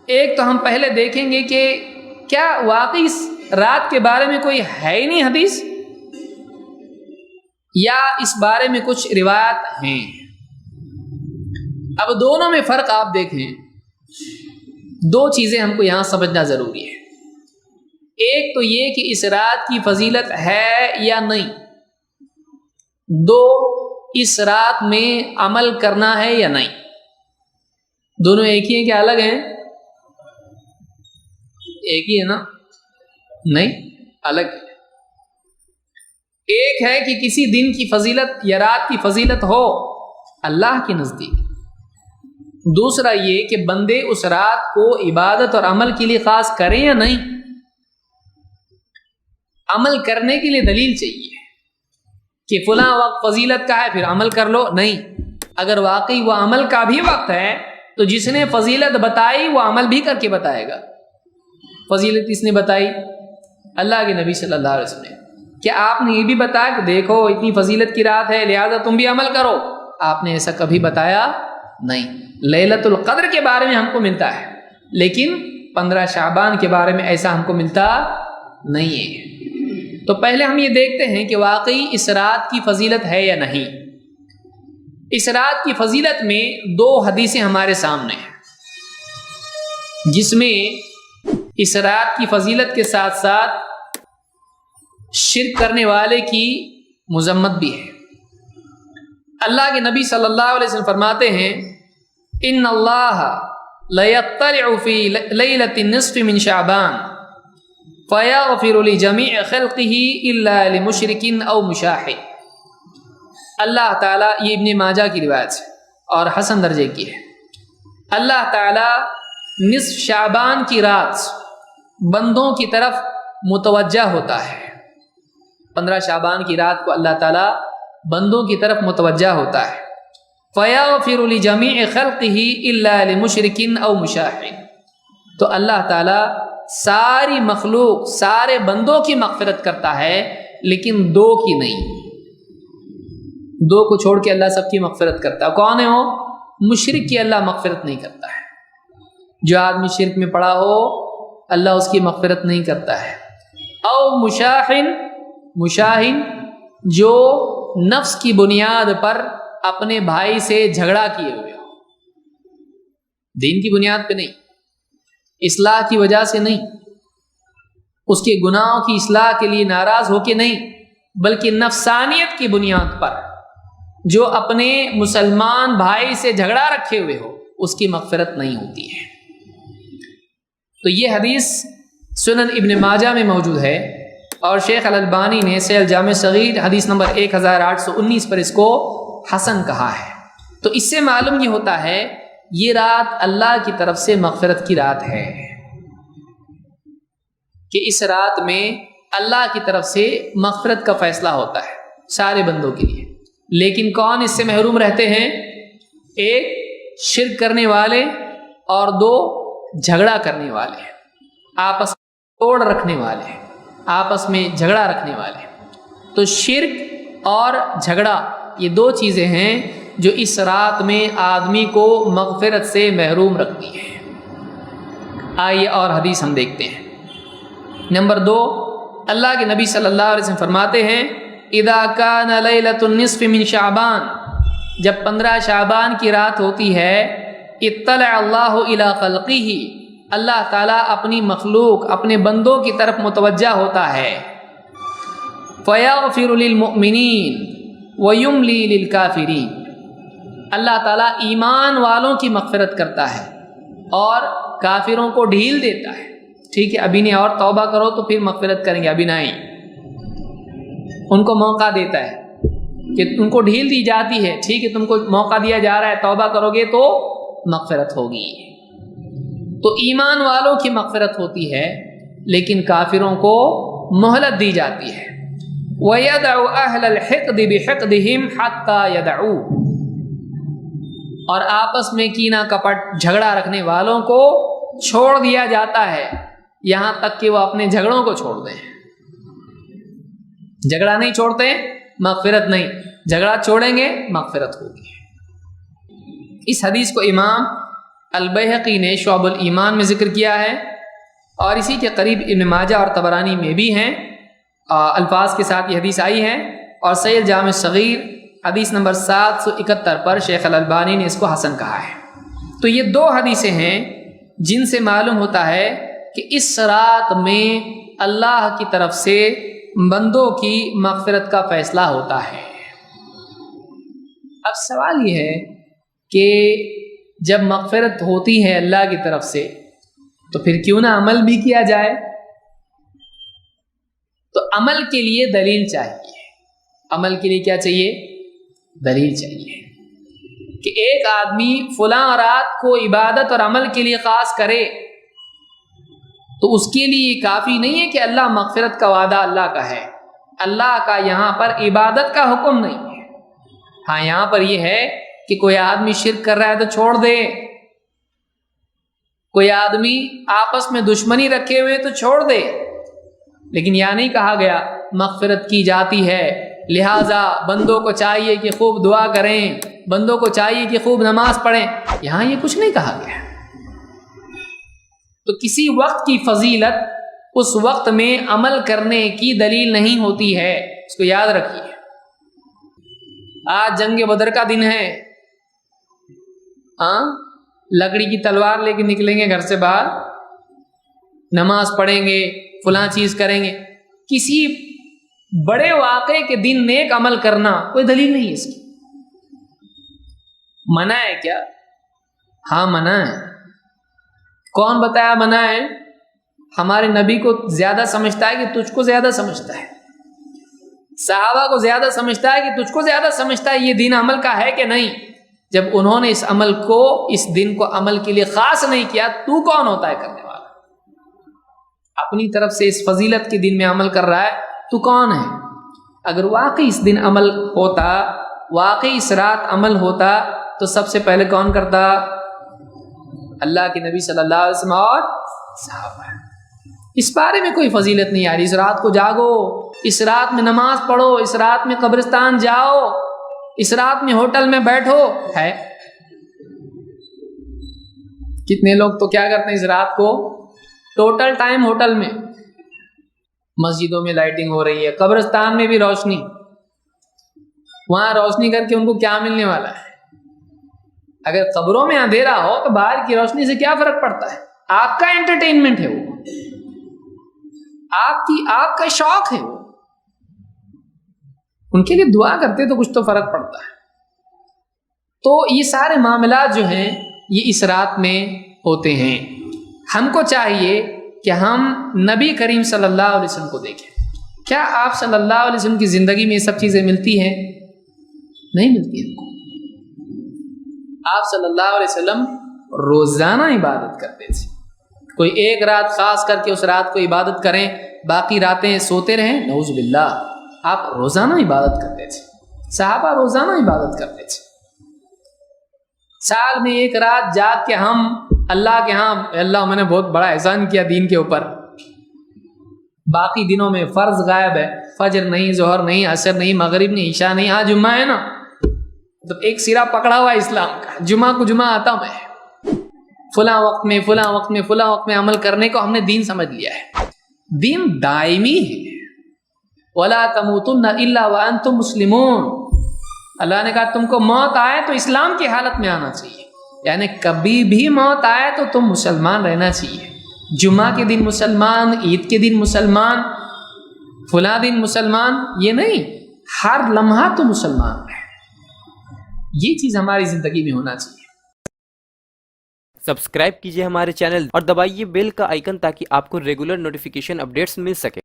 ایک تو ہم پہلے دیکھیں گے کہ کیا واقعی اس رات کے بارے میں کوئی ہے ہی نہیں حدیث، یا اس بارے میں کچھ روایات ہیں۔ اب دونوں میں فرق آپ دیکھیں، دو چیزیں ہم کو یہاں سمجھنا ضروری ہے۔ ایک تو یہ کہ اس رات کی فضیلت ہے یا نہیں، دو اس رات میں عمل کرنا ہے یا نہیں۔ دونوں ایک ہی ہیں کیا الگ ہیں؟ ایک ہی ہے نا؟ نہیں، الگ ہے۔ ایک ہے کہ کسی دن کی فضیلت یا رات کی فضیلت ہو اللہ کے نزدیک، دوسرا یہ کہ بندے اس رات کو عبادت اور عمل کے لیے خاص کریں یا نہیں۔ عمل کرنے کے لیے دلیل چاہیے کہ فلاں وقت فضیلت کا ہے پھر عمل کر لو، نہیں۔ اگر واقعی وہ عمل کا بھی وقت ہے تو جس نے فضیلت بتائی وہ عمل بھی کر کے بتائے گا۔ فضیلت کس نے بتائی؟ اللہ کے نبی صلی اللہ علیہ وسلم نے۔ کیا آپ نے یہ بھی بتایا کہ دیکھو اتنی فضیلت کی رات ہے لہذا تم بھی عمل کرو؟ آپ نے ایسا کبھی بتایا نہیں۔ لیلۃ القدر کے بارے میں ہم کو ملتا ہے، لیکن 15 شعبان کے بارے میں ایسا ہم کو ملتا نہیں ہے۔ تو پہلے ہم یہ دیکھتے ہیں کہ واقعی اس رات کی فضیلت ہے یا نہیں۔ اس رات کی فضیلت میں دو حدیثیں ہمارے سامنے ہیں، جس میں اس رات کی فضیلت کے ساتھ ساتھ شرک کرنے والے کی مذمت بھی ہے۔ اللہ کے نبی صلی اللہ علیہ وسلم فرماتے ہیں ان اللہ لیطلع فی لیلۃ النصف من شعبان فیغفر لجمیع خلقہ الا لمشرک او مشاحن۔ اللہ تعالیٰ، یہ ابن ماجہ کی روایت ہے اور حسن درجے کی ہے، اللہ تعالیٰ نصف شعبان کی رات بندوں کی طرف متوجہ ہوتا ہے۔ 15 شعبان کی رات کو اللہ تعالیٰ بندوں کی طرف متوجہ ہوتا ہے۔ فَيَغْفِرُ لِجَمِيعِ خَلْقِهِ إِلَّا لِمُشْرِكٍ أَوْ مُشَاحٍ۔ تو اللہ تعالیٰ ساری مخلوق، سارے بندوں کی مغفرت کرتا ہے لیکن دو کی نہیں۔ دو کو چھوڑ کے اللہ سب کی مغفرت کرتا ہے۔ کون ہے وہ؟ مشرک کی اللہ مغفرت نہیں کرتا ہے۔ جو آدمی شرک میں پڑا ہو اللہ اس کی مغفرت نہیں کرتا ہے۔ او مشاحن، مشاہن جو نفس کی بنیاد پر اپنے بھائی سے جھگڑا کیے ہوئے ہو، دین کی بنیاد پہ نہیں، اصلاح کی وجہ سے نہیں، اس کے گناہوں کی اصلاح کے لیے ناراض ہو کے نہیں، بلکہ نفسانیت کی بنیاد پر جو اپنے مسلمان بھائی سے جھگڑا رکھے ہوئے ہو اس کی مغفرت نہیں ہوتی ہے۔ تو یہ حدیث سنن ابن ماجہ میں موجود ہے اور شیخ الالبانی نے صحیح الجامع صغیر حدیث نمبر 1819 پر اس کو حسن کہا ہے۔ تو اس سے معلوم یہ ہوتا ہے یہ رات اللہ کی طرف سے مغفرت کی رات ہے، کہ اس رات میں اللہ کی طرف سے مغفرت کا فیصلہ ہوتا ہے سارے بندوں کے لیے۔ لیکن کون اس سے محروم رہتے ہیں؟ ایک شرک کرنے والے اور دو جھگڑا کرنے والے، آپس میں توڑ رکھنے والے، آپس میں جھگڑا رکھنے والے۔ تو شرک اور جھگڑا یہ دو چیزیں ہیں جو اس رات میں آدمی کو مغفرت سے محروم رکھتی ہیں۔ آئیے اور حدیث ہم دیکھتے ہیں۔ نمبر 2، اللہ کے نبی صلی اللہ علیہ وسلم فرماتے ہیں اذا کان لیلۃ النصف من شعبان، جب 15 شعبان کی رات ہوتی ہے، اطلع اللہ الی خلقہ، اللہ تعالیٰ اپنی مخلوق، اپنے بندوں کی طرف متوجہ ہوتا ہے۔ فیغفر للمؤمنین ویملی للکافرین، اللہ تعالیٰ ایمان والوں کی مغفرت کرتا ہے اور کافروں کو ڈھیل دیتا ہے۔ ٹھیک ہے، ابھی نہیں اور توبہ کرو تو پھر مغفرت کریں گے، ابھی نہیں، ان کو موقع دیتا ہے کہ ان کو ڈھیل دی جاتی ہے، ٹھیک ہے تم کو موقع دیا جا رہا ہے، توبہ کرو گے تو مغفرت ہوگی۔ تو ایمان والوں کی مغفرت ہوتی ہے لیکن کافروں کو مہلت دی جاتی ہے۔ وَيَدْعُ أَهْلَ الْحِقْدِ بِحِقْدِهِمْ حَتَّى يَدْعُوا، اور آپس میں کینہ کپٹ جھگڑا رکھنے والوں کو چھوڑ دیا جاتا ہے یہاں تک کہ وہ اپنے جھگڑوں کو چھوڑ دیں۔ جھگڑا نہیں چھوڑتے مغفرت نہیں، جھگڑا چھوڑیں گے مغفرت ہوگی۔ اس حدیث کو امام البیہقی نے شعب الایمان میں ذکر کیا ہے، اور اسی کے قریب ابن ماجہ اور طبرانی میں بھی ہیں، الفاظ کے ساتھ یہ حدیث آئی ہے، اور صحیح الجامع الصغیر حدیث نمبر 771 پر شیخ الالبانی نے اس کو حسن کہا ہے۔ تو یہ دو حدیثیں ہیں جن سے معلوم ہوتا ہے کہ اس رات میں اللہ کی طرف سے بندوں کی مغفرت کا فیصلہ ہوتا ہے۔ اب سوال یہ ہے کہ جب مغفرت ہوتی ہے اللہ کی طرف سے تو پھر کیوں نہ عمل بھی کیا جائے؟ تو عمل کے لیے دلیل چاہیے۔ عمل کے لیے کیا چاہیے؟ دلیل چاہیے کہ ایک آدمی فلاں رات کو عبادت اور عمل کے لیے خاص کرے تو اس کے لیے کافی نہیں ہے کہ اللہ مغفرت کا وعدہ اللہ کا ہے، اللہ کا یہاں پر عبادت کا حکم نہیں ہے۔ ہاں یہاں پر یہ ہے کہ کوئی آدمی شرک کر رہا ہے تو چھوڑ دے، کوئی آدمی آپس میں دشمنی رکھے ہوئے تو چھوڑ دے، لیکن یہ نہیں کہا گیا مغفرت کی جاتی ہے لہٰذا بندوں کو چاہیے کہ خوب دعا کریں، بندوں کو چاہیے کہ خوب نماز پڑھیں، یہاں یہ کچھ نہیں کہا گیا۔ تو کسی وقت کی فضیلت اس وقت میں عمل کرنے کی دلیل نہیں ہوتی ہے، اس کو یاد رکھیے۔ آج جنگ بدر کا دن ہے، لکڑی کی تلوار لے کے نکلیں گے گھر سے باہر، نماز پڑھیں گے، فلاں چیز کریں گے، کسی بڑے واقعے کے دن نیک عمل کرنا کوئی دلیل نہیں ہے اس کی۔ منع ہے کیا؟ ہاں منع ہے۔ کون بتایا منع ہے؟ ہمارے نبی کو زیادہ سمجھتا ہے کہ تجھ کو زیادہ سمجھتا ہے، صحابہ کو زیادہ سمجھتا ہے کہ تجھ کو زیادہ سمجھتا ہے یہ دین عمل کا ہے کہ نہیں۔ جب انہوں نے اس عمل کو، اس دن کو عمل کے لیے خاص نہیں کیا، تو کون ہوتا ہے کرنے والا؟ اپنی طرف سے اس فضیلت کے دن میں عمل کر رہا ہے، تو کون ہے؟ اگر واقعی اس دن عمل ہوتا، واقعی اس رات عمل ہوتا تو سب سے پہلے کون کرتا؟ اللہ کے نبی صلی اللہ علیہ وسلم اور صحابہ۔ اس بارے میں کوئی فضیلت نہیں آ رہی۔ اس رات کو جاگو، اس رات میں نماز پڑھو، اس رات میں قبرستان جاؤ، اس رات میں ہوٹل میں بیٹھو، ہے کتنے لوگ تو کیا کرتے ہیں اس رات کو ٹوٹل ٹائم ہوٹل میں، مسجدوں میں لائٹنگ ہو رہی ہے، قبرستان میں بھی روشنی، وہاں روشنی کر کے ان کو کیا ملنے والا ہے؟ اگر قبروں میں اندھیرا ہو تو باہر کی روشنی سے کیا فرق پڑتا ہے؟ آپ کا انٹرٹینمنٹ ہے وہ، آپ کا شوق ہے وہ، ان کے لیے دعا کرتے تو کچھ تو فرق پڑتا ہے۔ تو یہ سارے معاملات جو ہیں یہ اس رات میں ہوتے ہیں۔ ہم کو چاہیے کہ ہم نبی کریم صلی اللہ علیہ وسلم کو دیکھیں۔ کیا آپ صلی اللہ علیہ وسلم کی زندگی میں یہ سب چیزیں ملتی ہیں؟ نہیں ملتی ہم کو۔ آپ صلی اللہ علیہ وسلم روزانہ عبادت کرتے تھے۔ کوئی ایک رات خاص کر کے اس رات کو عبادت کریں، باقی راتیں سوتے رہیں، نعوذ باللہ۔ آپ روزانہ عبادت کرتے تھے، صحابہ روزانہ عبادت کرتے تھے۔ سال میں ایک رات جاگ کے ہم اللہ کے ہاں، اللہ میں نے بہت بڑا احسان کیا دین کے اوپر، باقی دنوں میں فرض غائب ہے، فجر نہیں، ظہر نہیں، عصر نہیں، مغرب نہیں، عشاء نہیں، ہاں جمعہ ہے نا، تو ایک سرا پکڑا ہوا ہے اسلام کا، جمعہ کو جمعہ آتا میں، فلاں وقت میں فلاں وقت میں فلاں وقت میں عمل کرنے کو ہم نے دین سمجھ لیا ہے۔ دین دائمی ہے، وَلَا تَمُوتُنَّ إِلَّا وَأَنْتُمْ مُسْلِمُونَ۔ اللہ نے کہا تم کو موت آئے تو اسلام کی حالت میں آنا چاہیے، یعنی کبھی بھی موت آئے تو تم مسلمان رہنا چاہیے۔ جمعہ کے دن مسلمان، عید کے دن مسلمان، فلاں دن مسلمان، یہ نہیں، ہر لمحہ تو مسلمان رہے۔ یہ چیز ہماری زندگی میں ہونا چاہیے۔ سبسکرائب کیجئے ہمارے چینل اور دبائیے بیل کا آئیکن تاکہ آپ کو ریگولر نوٹیفیکیشن اپڈیٹس مل سکے۔